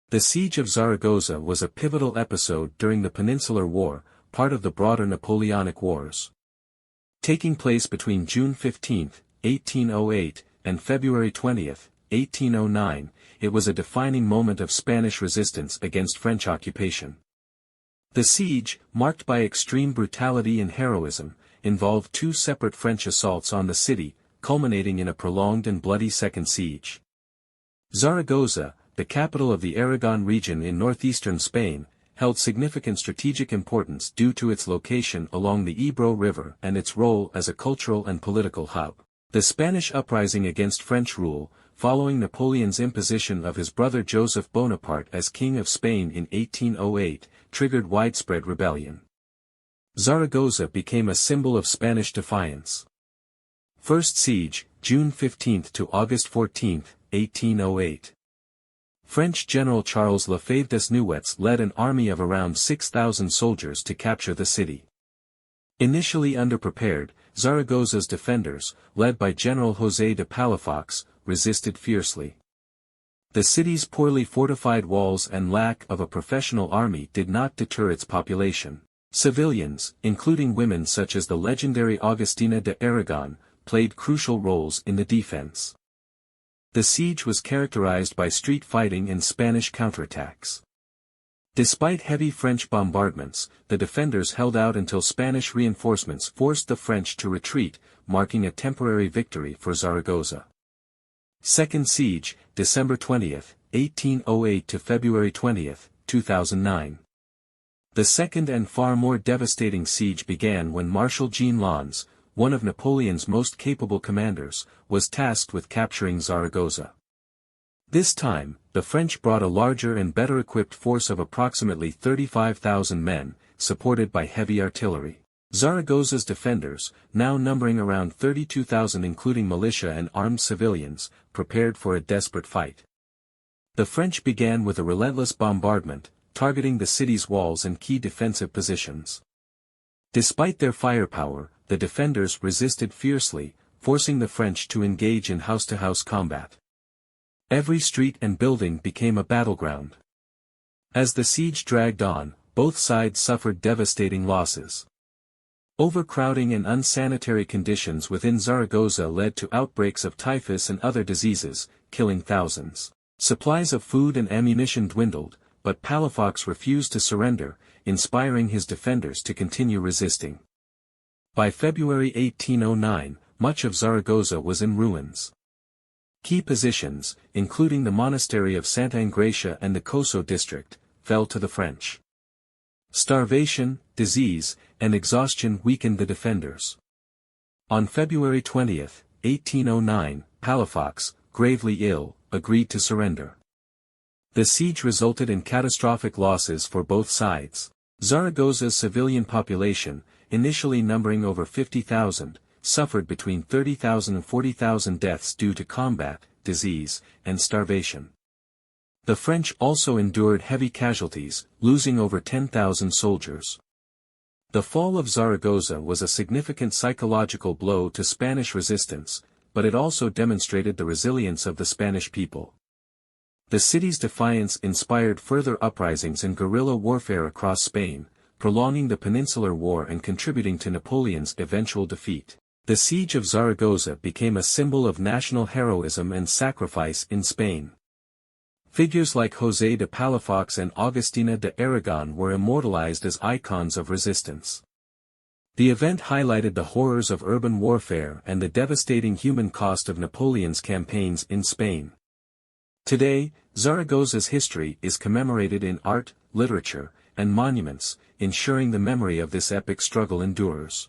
The siege of Zaragoza was a pivotal episode during the Peninsular War, part of the broader Napoleonic Wars. Taking place between June 15, 1808, and February 20, 1809, it was a defining moment of Spanish resistance against French occupation. The siege, marked by extreme brutality and heroism, involved two separate French assaults on the city, culminating in a prolonged and bloody second siege. Zaragoza, the capital of the Aragon region in northeastern Spain, held significant strategic importance due to its location along the Ebro River and its role as a cultural and political hub. The Spanish uprising against French rule, following Napoleon's imposition of his brother Joseph Bonaparte as King of Spain in 1808, triggered widespread rebellion. Zaragoza became a symbol of Spanish defiance. First siege, June 15 to August 14, 1808. French General Charles Lefebvre Desnouettes led an army of around 6,000 soldiers to capture the city. Initially underprepared, Zaragoza's defenders, led by General José de Palafox, resisted fiercely. The city's poorly fortified walls and lack of a professional army did not deter its population. Civilians, including women such as the legendary Agustina de Aragón, played crucial roles in the defense. The siege was characterized by street fighting and Spanish counterattacks. Despite heavy French bombardments, the defenders held out until Spanish reinforcements forced the French to retreat, marking a temporary victory for Zaragoza. Second siege, December 20, 1808 to February 20, 2009. The second and far more devastating siege began when Marshal Jean Lannes, one of Napoleon's most capable commanders, was tasked with capturing Zaragoza. This time, the French brought a larger and better equipped force of approximately 35,000 men, supported by heavy artillery. Zaragoza's defenders, now numbering around 32,000 including militia and armed civilians, prepared for a desperate fight. The French began with a relentless bombardment, targeting the city's walls and key defensive positions. Despite their firepower, the defenders resisted fiercely, forcing the French to engage in house-to-house combat. Every street and building became a battleground. As the siege dragged on, both sides suffered devastating losses. Overcrowding and unsanitary conditions within Zaragoza led to outbreaks of typhus and other diseases, killing thousands. Supplies of food and ammunition dwindled, but Palafox refused to surrender, inspiring his defenders to continue resisting. By February 1809, much of Zaragoza was in ruins. Key positions, including the monastery of Santa Engracia and the Coso district, fell to the French. Starvation, disease, and exhaustion weakened the defenders. On February 20, 1809, Palafox, gravely ill, agreed to surrender. The siege resulted in catastrophic losses for both sides. Zaragoza's civilian population, initially numbering over 50,000, suffered between 30,000 and 40,000 deaths due to combat, disease, and starvation. The French also endured heavy casualties, losing over 10,000 soldiers. The fall of Zaragoza was a significant psychological blow to Spanish resistance, but it also demonstrated the resilience of the Spanish people. The city's defiance inspired further uprisings and guerrilla warfare across Spain, prolonging the Peninsular War and contributing to Napoleon's eventual defeat. The siege of Zaragoza became a symbol of national heroism and sacrifice in Spain. Figures like José de Palafox and Agustina de Aragón were immortalized as icons of resistance. The event highlighted the horrors of urban warfare and the devastating human cost of Napoleon's campaigns in Spain. Today, Zaragoza's history is commemorated in art, literature, and monuments, ensuring the memory of this epic struggle endures.